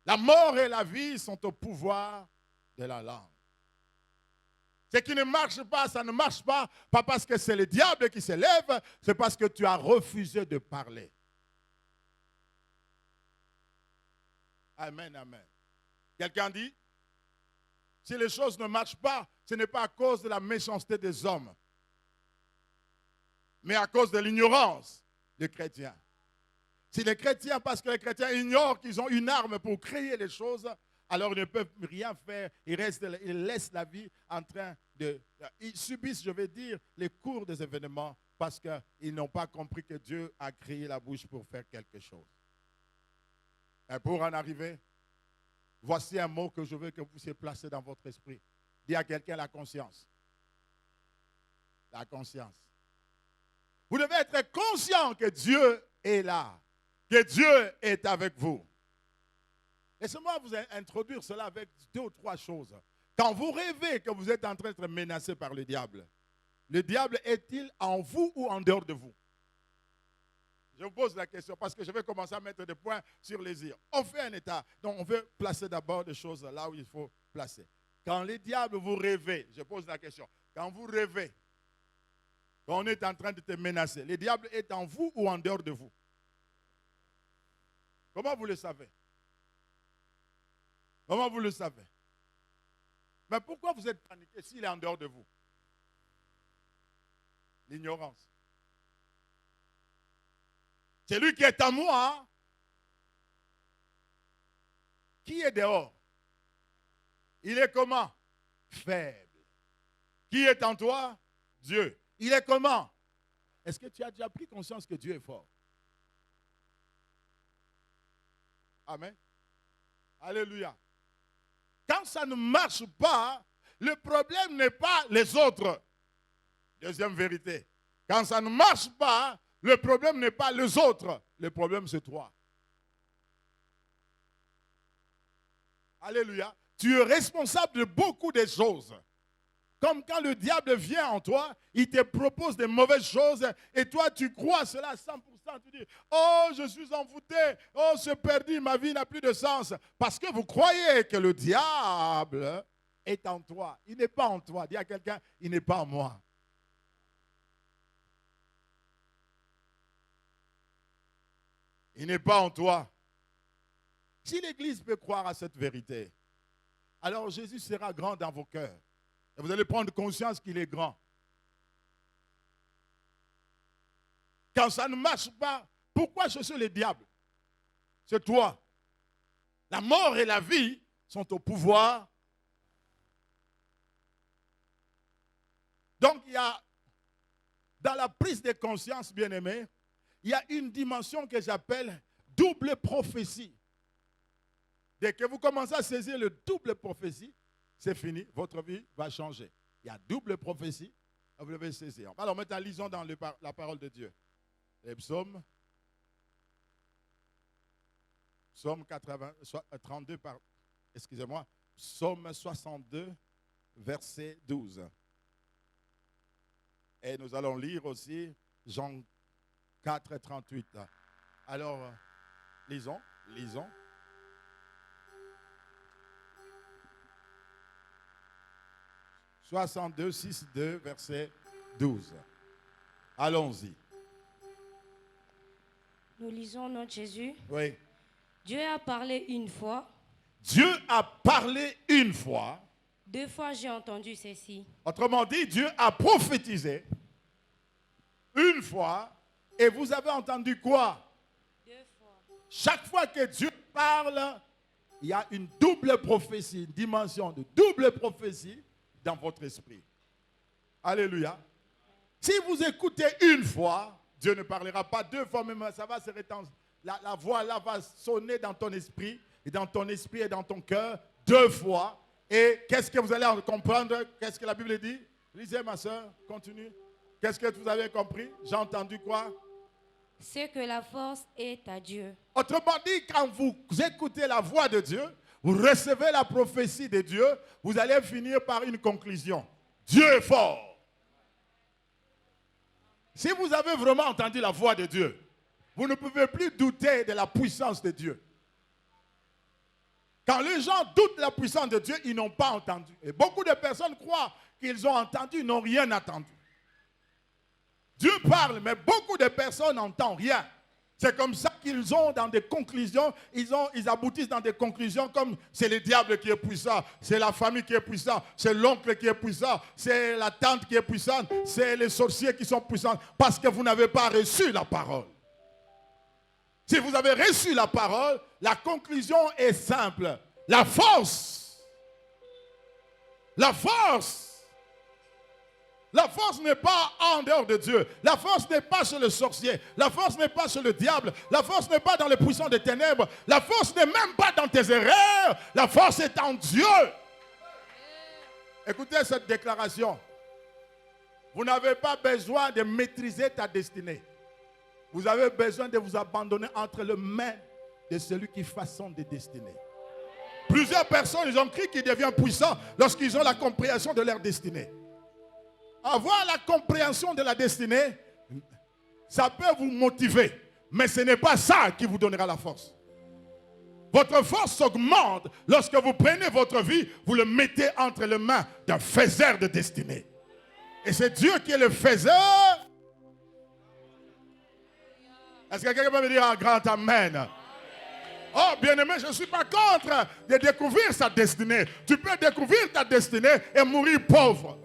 La mort et la vie sont au pouvoir de la langue. Ce qui ne marche pas, ça ne marche pas, pas parce que c'est le diable qui s'élève, c'est parce que tu as refusé de parler. Amen, amen. Quelqu'un dit, si les choses ne marchent pas, ce n'est pas à cause de la méchanceté des hommes, mais à cause de l'ignorance des chrétiens. Si les chrétiens, parce que les chrétiens ignorent qu'ils ont une arme pour créer les choses, alors ils ne peuvent rien faire. Ils laissent la vie en train de... Ils subissent, je vais dire, les cours des événements parce qu'ils n'ont pas compris que Dieu a créé la bouche pour faire quelque chose. Et pour en arriver, voici un mot que je veux que vous puissiez placer dans votre esprit. Dis à quelqu'un la conscience. La conscience. Vous devez être conscient que Dieu est là, que Dieu est avec vous. Laissez-moi vous introduire cela avec 2 ou 3 choses. Quand vous rêvez que vous êtes en train d'être menacé par le diable est-il en vous ou en dehors de vous? Je vous pose la question parce que je vais commencer à mettre des points sur les îles. On fait un état. Donc on veut placer d'abord des choses là où il faut placer. Quand les diables vous rêvez, je pose la question. Quand vous rêvez, quand on est en train de te menacer, le diable est en vous ou en dehors de vous? Comment vous le savez? Comment vous le savez? Mais pourquoi vous êtes paniqué s'il est en dehors de vous? L'ignorance. C'est lui qui est en moi. Qui est dehors? Il est comment? Faible. Qui est en toi? Dieu. Il est comment? Est-ce que tu as déjà pris conscience que Dieu est fort? Amen. Alléluia. Quand ça ne marche pas, le problème n'est pas les autres. Deuxième vérité. Quand ça ne marche pas, le problème n'est pas les autres. Le problème, c'est toi. Alléluia. Tu es responsable de beaucoup de choses. Comme quand le diable vient en toi, il te propose de mauvaises choses et toi, tu crois cela à 100%. Tu dis, oh, je suis envoûté, oh, c'est perdu, ma vie n'a plus de sens. Parce que vous croyez que le diable est en toi. Il n'est pas en toi. Dis à quelqu'un, il n'est pas en moi. Il n'est pas en toi. Si l'Église peut croire à cette vérité, alors Jésus sera grand dans vos cœurs. Et vous allez prendre conscience qu'il est grand. Quand ça ne marche pas, pourquoi chercher le diable? C'est toi. La mort et la vie sont au pouvoir. Donc il y a, dans la prise de conscience, bien-aimé, il y a une dimension que j'appelle double prophétie. Dès que vous commencez à saisir le double prophétie, c'est fini, votre vie va changer. Il y a double prophétie, vous devez saisir. Alors maintenant, lisons dans la parole de Dieu. Les psaumes 32, excusez-moi, psaume 62, verset 12. Et nous allons lire aussi Jean 4, 38. Alors, lisons. 62, 6, 2, verset 12. Allons-y. Nous lisons notre Jésus. Oui. Dieu a parlé une fois. Dieu a parlé une fois. 2 fois j'ai entendu ceci. Autrement dit, Dieu a prophétisé une fois. Et vous avez entendu quoi? 2 fois. Chaque fois que Dieu parle, il y a une double prophétie, une dimension de double prophétie dans votre esprit. Alléluia. Si vous écoutez une fois, Dieu ne parlera pas 2 fois, mais ça va se rétendre. La voix là va sonner dans ton esprit, et dans ton esprit et dans ton cœur 2 fois. Et qu'est-ce que vous allez en comprendre? Qu'est-ce que la Bible dit? Lisez, ma soeur, continue. Qu'est-ce que vous avez compris? J'ai entendu quoi? C'est que la force est à Dieu. Autrement dit, quand vous écoutez la voix de Dieu, vous recevez la prophétie de Dieu, vous allez finir par une conclusion. Dieu est fort. Si vous avez vraiment entendu la voix de Dieu, vous ne pouvez plus douter de la puissance de Dieu. Quand les gens doutent de la puissance de Dieu, ils n'ont pas entendu. Et beaucoup de personnes croient qu'ils ont entendu, ils n'ont rien entendu. Dieu parle, mais beaucoup de personnes n'entendent rien. C'est comme ça qu'ils ont dans des conclusions, ils aboutissent dans des conclusions comme c'est le diable qui est puissant, c'est la famille qui est puissante, c'est l'oncle qui est puissant, c'est la tante qui est puissante, c'est les sorciers qui sont puissants, parce que vous n'avez pas reçu la parole. Si vous avez reçu la parole, la conclusion est simple. La force n'est pas en dehors de Dieu. La force n'est pas chez le sorcier. La force n'est pas chez le diable. La force n'est pas dans les puissants des ténèbres. La force n'est même pas dans tes erreurs. La force est en Dieu. Écoutez cette déclaration. Vous n'avez pas besoin de maîtriser ta destinée. Vous avez besoin de vous abandonner entre les mains de celui qui façonne des destinées. Plusieurs personnes, ils ont cru qu'ils deviennent puissants lorsqu'ils ont la compréhension de leur destinée. Avoir la compréhension de la destinée, ça peut vous motiver, mais ce n'est pas ça qui vous donnera la force. Votre force augmente lorsque vous prenez votre vie, vous le mettez entre les mains d'un faiseur de destinée. Et c'est Dieu qui est le faiseur. Est-ce que quelqu'un peut me dire un grand amen? Oh, bien-aimé, je ne suis pas contre de découvrir sa destinée. Tu peux découvrir ta destinée et mourir pauvre.